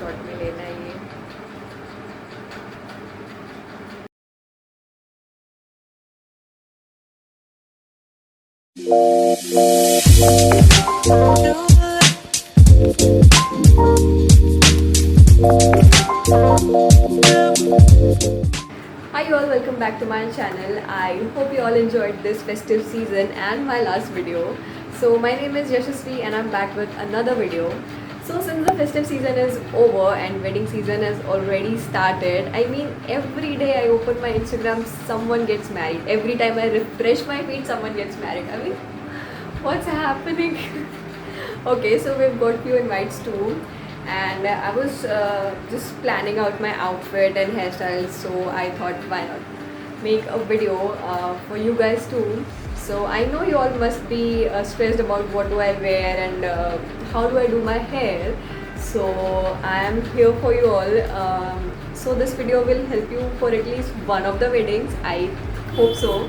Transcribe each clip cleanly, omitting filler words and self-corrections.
Shot में लेना है ये। Hi you all, welcome back to my channel. I hope you all enjoyed this festive season and my last video. So my name is Yashasvi and I'm back with another video. So since the festive season is over and wedding season has already started, I mean every day I open my Instagram, someone gets married. Every time I refresh my feed, someone gets married. I mean, what's happening? Okay, so we've got few invites too, and I was just planning out my outfit and hairstyles, so I thought why not make a video for you guys too. So I know you all must be stressed about what do I wear and how do I do my hair. So I am here for you all. So this video will help you for at least one of the weddings. I hope so.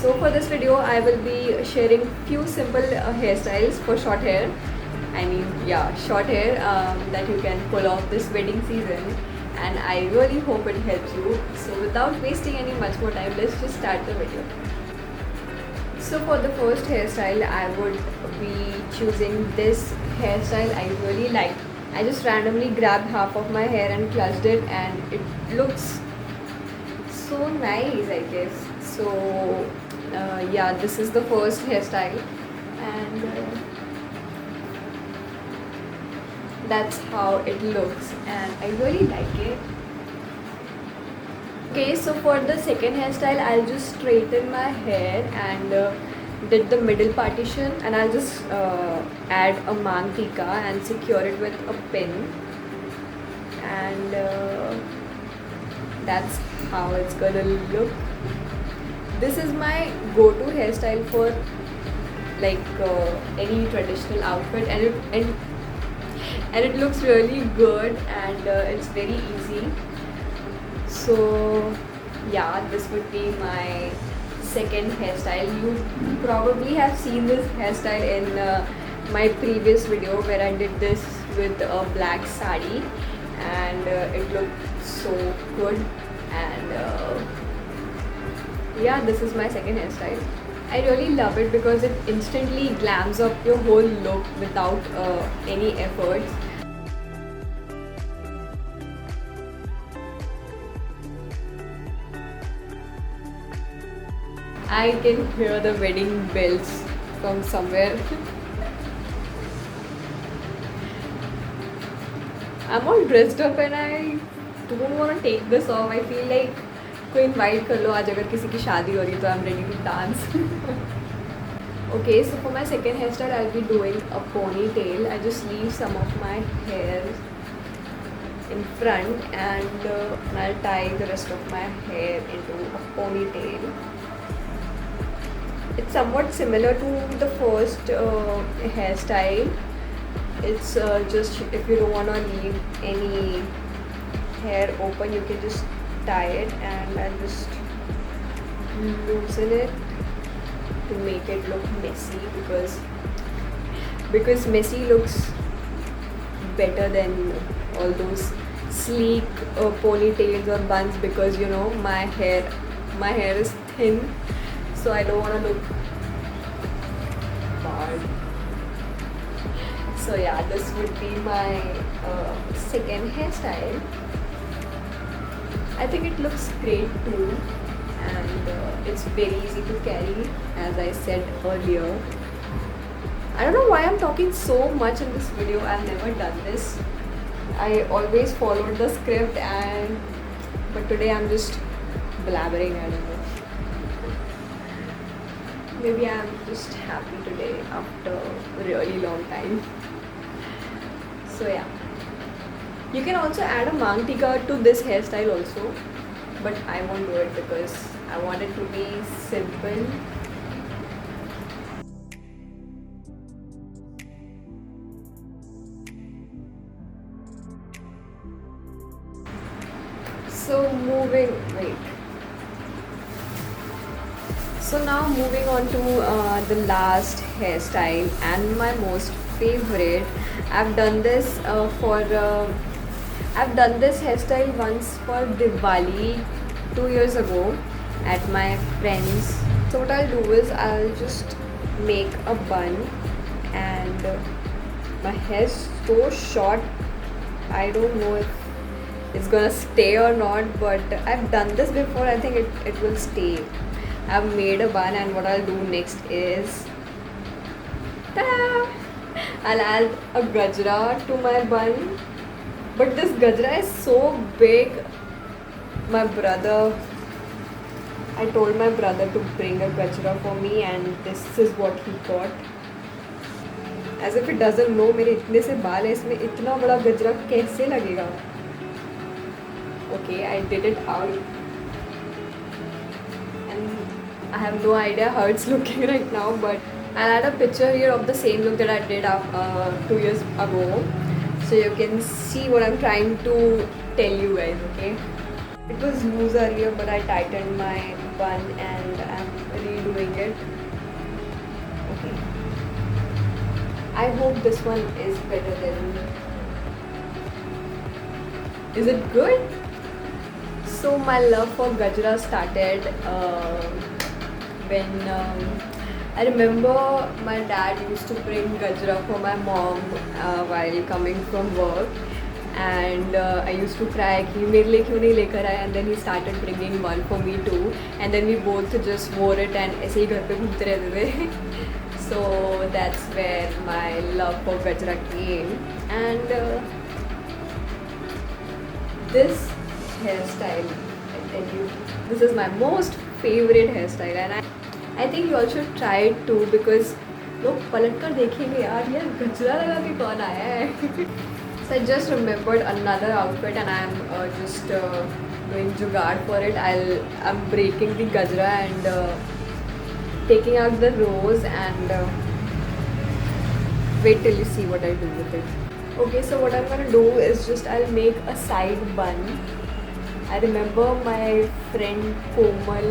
So for this video I will be sharing few simple hairstyles for short hair. I mean short hair that you can pull off this wedding season, and I really hope it helps you. So without wasting any much more time, let's just start the video. So for the first hairstyle I would be choosing this hairstyle I really like. I just randomly grabbed half of my hair and clutched it, and it looks so nice, I guess. So this is the first hairstyle, and that's how it looks, and I really like it. Okay, so for the second hairstyle I'll just straighten my hair and did the middle partition, and I'll just add a mantika and secure it with a pin, and that's how it's gonna look. This is my go-to hairstyle for like any traditional outfit, and it looks really good, and it's very easy. So this would be my second hairstyle. You probably have seen this hairstyle in my previous video where I did this with a black sari, and it looked so good, and this is my second hairstyle. I really love it because it instantly glams up your whole look without any efforts. I can hear the wedding bells from somewhere. I'm all dressed up and I don't want to take this off. I feel like कोई invite कर लो आज अगर किसी की शादी हो रही है तो I am ready to dance. Okay, so for my second hairstyle I'll be doing a ponytail. I just leave some of my hair in front, and I'll tie the rest of my hair into a ponytail. It's somewhat similar to the first hairstyle. It's just if you don't want to leave any hair open, you can just tie it, and I'll just loosen it to make it look messy, because messy looks better than all those sleek ponytails or buns, because you know my hair is thin, so I don't want to look bad. So this would be my second hairstyle. I think it looks great too, and it's very easy to carry, as I said earlier. I don't know why I'm talking so much in this video. I've never done this. I always followed the script, but today I'm just blabbering. I don't know. Maybe I'm just happy today after a really long time. So you can also add a mantika to this hairstyle also, but I won't do it because I want it to be simple. So now moving on to the last hairstyle and my most favorite. I've done this I've done this hairstyle once for Diwali 2 years ago at my friend's. So what I'll do is I'll just make a bun, and my hair's so short. I don't know if it's gonna stay or not, but I've done this before. I think it will stay. I've made a bun, and what I'll do next is ta-da! I'll add a gajra to my bun. But this gajra is so big. I told my brother to bring a gajra for me, and this is what he got. As if it doesn't know मेरे इतने से बाल है, इसमें इतना बड़ा गजरा कैसे लगेगा? Okay, I did it out, and I have no idea how it's looking right now, but I'll add a picture here of the same look that I did 2 years ago, so you can see what I'm trying to tell you guys. Okay, it was loose earlier, but I tightened my bun and I'm redoing it. Okay, I hope this one is better than. Is it good? So my love for gajra started when I remember my dad used to bring gajra for my mom while coming from work, and I used to cry कि मेरे लिए क्यों नहीं लेकर आया, and then he started bringing one for me too, and then we both just wore it and ऐसे ही घर पे घूमते रहते थे. So that's where my love for gajra came, and this hairstyle, I tell you, this is my most favorite hairstyle, and I think you all should try it too, because लोग पलट कर देखेंगे यार गजरा लगा के कौन आया है. So I just remembered another outfit, and I'm just doing jugaad for it. I'm breaking the gajra and taking out the rows, and wait till you see what I do with it. Okay, so what I'm gonna do is just I'll make a side bun. I remember my friend Komal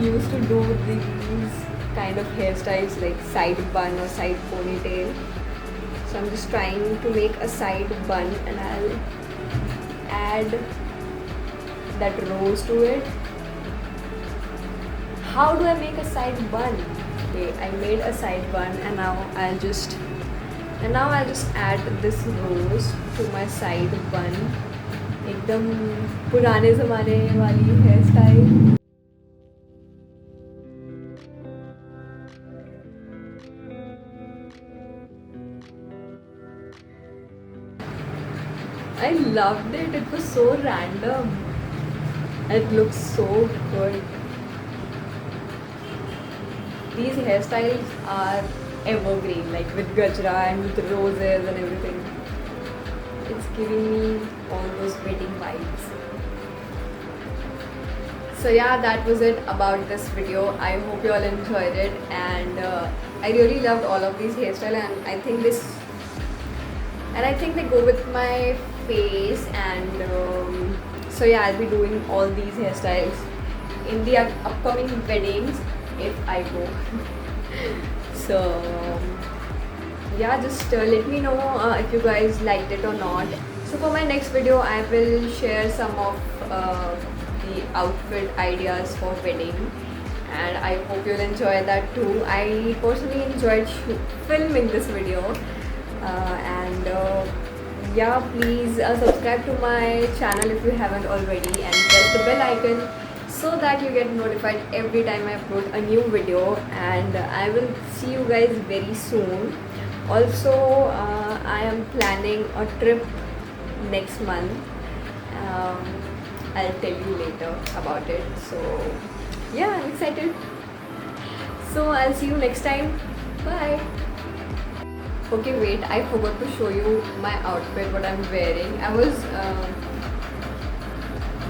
used to do these kind of hairstyles like side bun or side ponytail. So I'm just trying to make a side bun, and I'll add that rose to it. How do I make a side bun? Okay, I made a side bun, and now I'll just add this rose to my side bun. एकदम पुराने ज़माने वाली hair style. I loved it. It was so random. It looks so good. These hairstyles are evergreen, like with gajra and with roses and everything. It's giving me all those wedding vibes. So yeah, that was it about this video. I hope you all enjoyed it, and I really loved all of these hairstyles, and I think they go with my face, and so yeah, I'll be doing all these hairstyles in the upcoming weddings if I go. So yeah, just let me know if you guys liked it or not. So for my next video, I will share some of the outfit ideas for wedding, and I hope you'll enjoy that too. I personally enjoyed filming this video, and yeah, please subscribe to my channel if you haven't already, and press the bell icon so that you get notified every time I upload a new video, and I will see you guys very soon. Also, I am planning a trip next month. I'll tell you later about it. So yeah, I'm excited. So I'll see you next time. Bye. Okay, wait, I forgot to show you my outfit, what I'm wearing. I was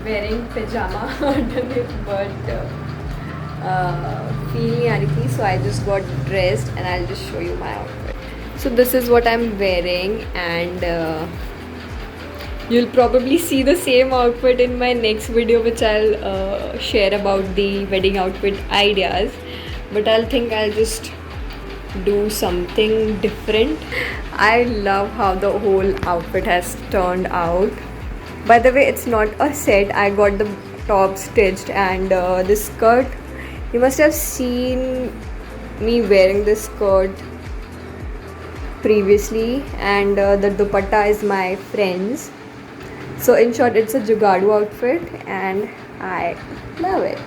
wearing pajama underneath, but feeling anarchy, so I just got dressed, and I'll just show you my outfit. So this is what I'm wearing, and you'll probably see the same outfit in my next video, which I'll share about the wedding outfit ideas. But I'll just do something different. I love how the whole outfit has turned out. By the way, it's not a set. I got the top stitched and this skirt. You must have seen me wearing this skirt previously, and the dupatta is my friend's. So in short, it's a Jugadu outfit and I love it.